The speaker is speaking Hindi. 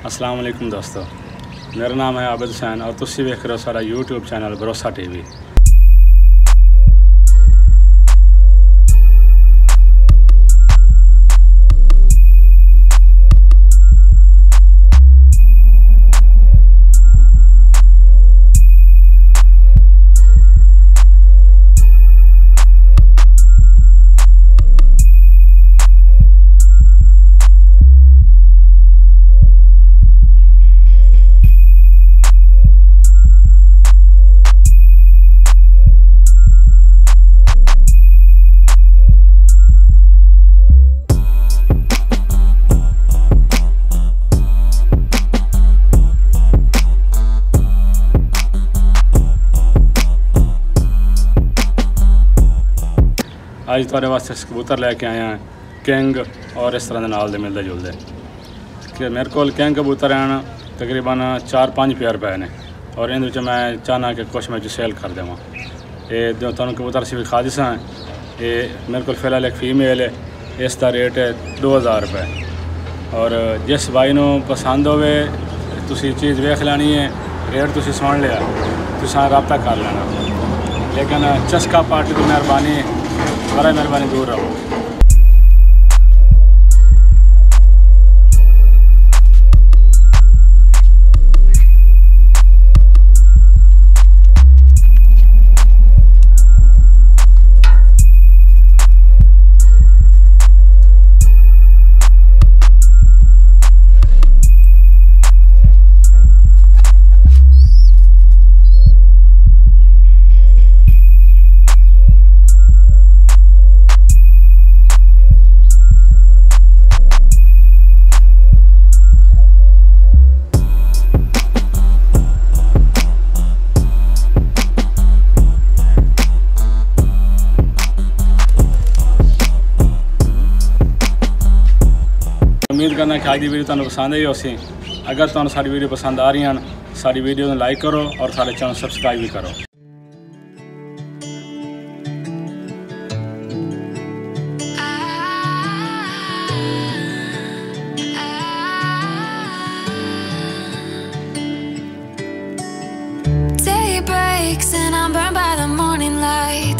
अस्सलाम वालेकुम दोस्तों, मेरा नाम है आबिद हुसैन और तुसी वेख रहे हो सारा यूट्यूब चैनल भरोसा टीवी। आज तुहाडे वास्ते कबूतर लैके आया हैं किंग और इस तरह के नाल दे मिलते जुलते कि मेरे को किंग कबूतर हैं तकरीबन 4-5 पेयर पे ने और इन मैं चाहना कि कुछ मैं सेल कर देवां। ये तुहानूं कबूतर असीं विखा दिसां। ये मेरे को फिलहाल एक फीमेल है, इसका रेट है 2000 रुपये और जिस भाई नूं पसंद होवे तुसीं चीज़ वेख लैनी है, रेट तुसीं सुन लिया, तुसां रब्ता कर लेना, लेकिन चस्का पार्टी की मेहरबानी बड़ा मेहरबानी दूर रहो। उम्मीद करना कि आज की वीडियो तुहानूं पसंद आई होसी। अगर तुहानूं साडी वीडियो पसंद आ रही हैं, साडी वीडियो को लाइक करो और सारे चैनल सब्सक्राइब भी करो। Day breaks and I'm burned by the morning light.